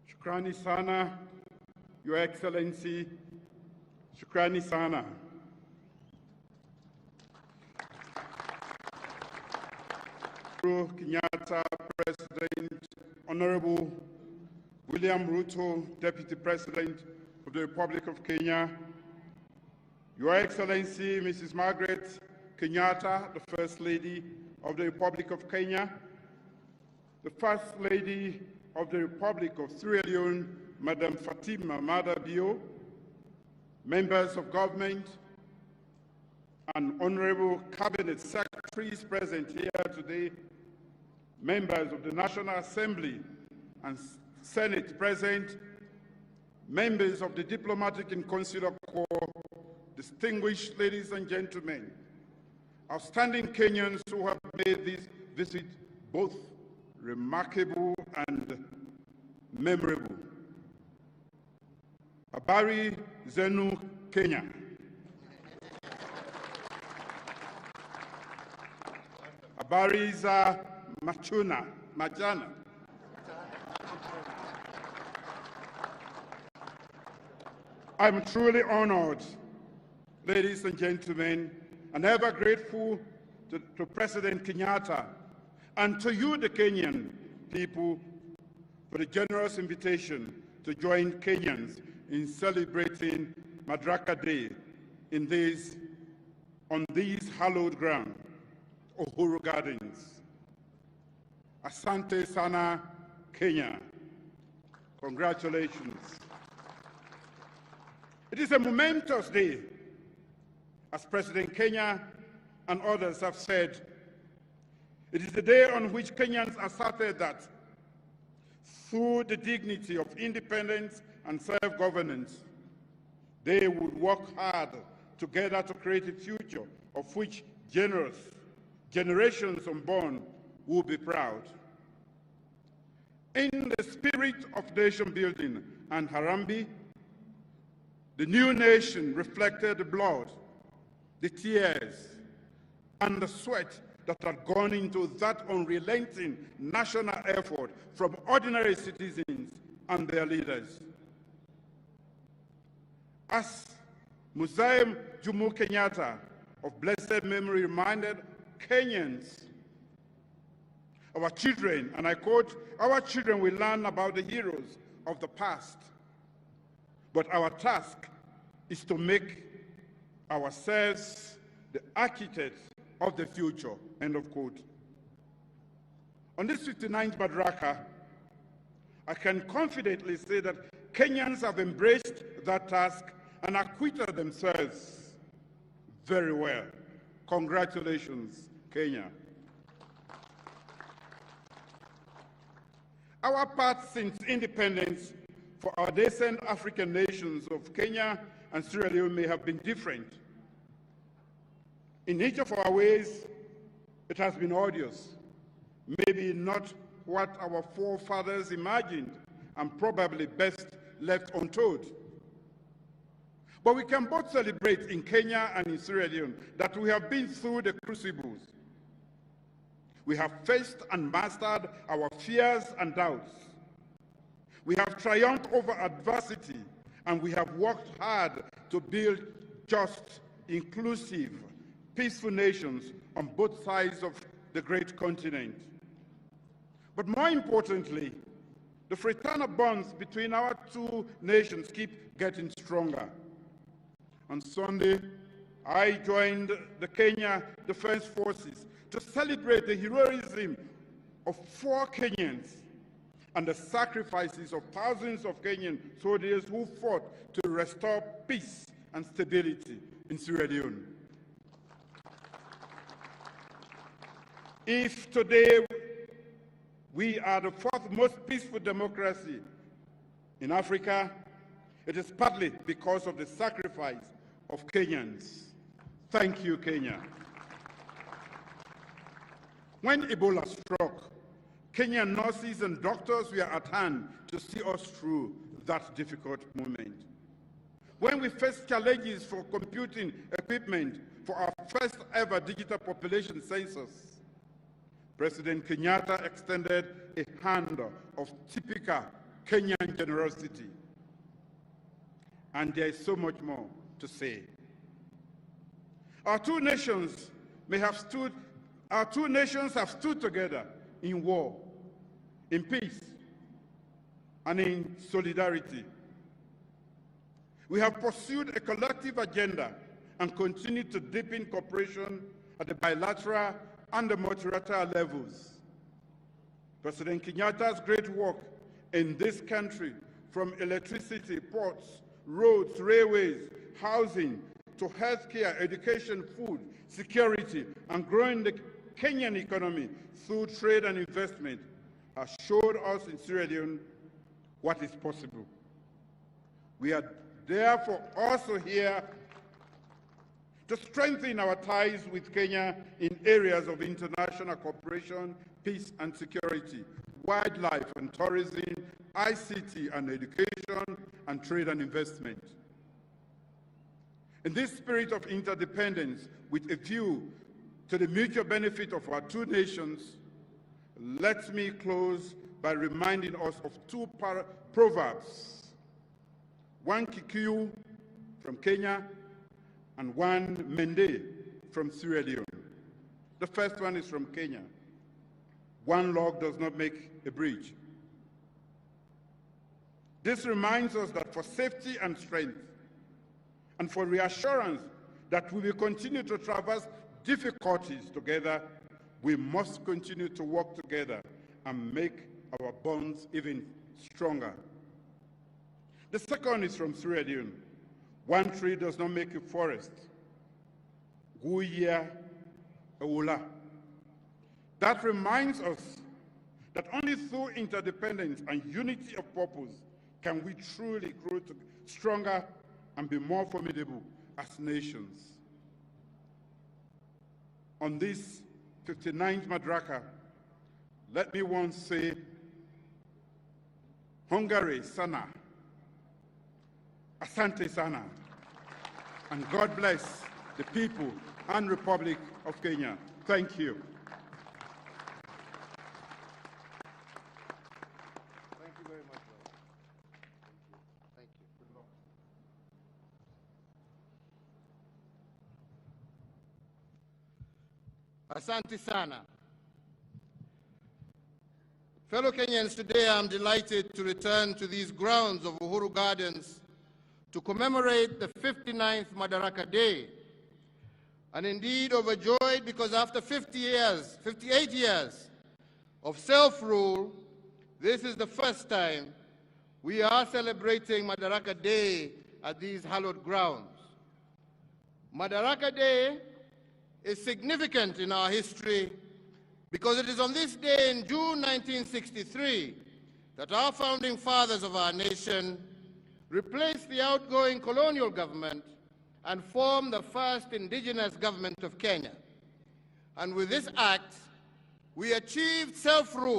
Shukrani sana, Your Excellency. Shukrani sana. Uhuru Kenyatta, President, Honorable William Ruto, Deputy President of the Republic of Kenya, Your Excellency Mrs. Margaret Kenyatta, the First Lady of the Republic of Kenya, the First Lady of the Republic of Sierra Leone, Madam Fatima Madabio, members of government, and honorable cabinet secretaries present here today, members of the National Assembly and Senate present, members of the diplomatic and consular corps, distinguished ladies and gentlemen, outstanding Kenyans who have made this visit both remarkable and memorable. Habari zenu Kenya. Habari za majana. I'm truly honored, ladies and gentlemen, and ever grateful to President Kenyatta and to you, the Kenyan people, for the generous invitation to join Kenyans in celebrating Madaraka Day on these hallowed ground, Uhuru Gardens. Asante sana, Kenya. Congratulations. It is a momentous day, as President Kenya and others have said. It is the day on which Kenyans asserted that through the dignity of independence and self-governance, they would work hard together to create a future of which generations unborn will be proud. In the spirit of nation building and Harambee, the new nation reflected the blood, the tears, and the sweat that had gone into that unrelenting national effort from ordinary citizens and their leaders. As Mzee Jomo Kenyatta of blessed memory reminded Kenyans, our children, and I quote, "Our children will learn about the heroes of the past, but our task is to make ourselves the architects of the future," end of quote. On this 59th Madaraka, I can confidently say that Kenyans have embraced that task and acquitted themselves very well. Congratulations, Kenya. Our path since independence for our nascent African nations of Kenya and Sierra Leone may have been different. In each of our ways, it has been arduous, maybe not what our forefathers imagined, and probably best left untold. But we can both celebrate in Kenya and in Sierra Leone that we have been through the crucibles. We have faced and mastered our fears and doubts. We have triumphed over adversity, and we have worked hard to build just, inclusive, peaceful nations on both sides of the great continent. But more importantly, the fraternal bonds between our two nations keep getting stronger. On Sunday, I joined the Kenya Defense Forces to celebrate the heroism of 4 Kenyans and the sacrifices of thousands of Kenyan soldiers who fought to restore peace and stability in Sierra Leone. If today we are the 4th most peaceful democracy in Africa, it is partly because of the sacrifice of Kenyans. Thank you, Kenya. When Ebola struck, Kenyan nurses and doctors were at hand to see us through that difficult moment. When we faced challenges for computing equipment for our first ever digital population census, President Kenyatta extended a hand of typical Kenyan generosity. And there is so much more to say. Our two nations have stood together in war, in peace, and in solidarity. We have pursued a collective agenda and continue to deepen cooperation at the bilateral and the multilateral levels. President Kenyatta's great work in this country, from electricity, ports, roads, railways, housing, to healthcare, education, food, security, and growing the Kenyan economy through trade and investment, has showed us in Sierra Leone what is possible. We are therefore also here to strengthen our ties with Kenya in areas of international cooperation, peace and security, wildlife and tourism, ICT and education, and trade and investment. In this spirit of interdependence, with a view to the mutual benefit of our two nations, let me close by reminding us of two proverbs, one Kikuyu from Kenya and one Mende from Sierra Leone. The first one is from Kenya. One log does not make a bridge. This reminds us that for safety and strength, and for reassurance that we will continue to traverse difficulties together, we must continue to work together and make our bonds even stronger. The second is from Sierra Leone. One tree does not make a forest. Guya Eula. That reminds us that only through interdependence and unity of purpose can we truly grow stronger and be more formidable as nations. On this 59th Madaraka, let me once say, Hungary sana, asante sana, and God bless the people and Republic of Kenya. Thank you. Thank you very much, brother. Thank you. Good luck. Asante sana. Fellow Kenyans, today I'm delighted to return to these grounds of Uhuru Gardens to commemorate the 59th Madaraka Day, and indeed overjoyed because after 58 years of self-rule, this is the first time we are celebrating Madaraka Day at these hallowed grounds. Madaraka Day is significant in our history because it is on this day in June 1963 that our founding fathers of our nation replaced the outgoing colonial government and formed the first indigenous government of Kenya. And with this act, we achieved self-rule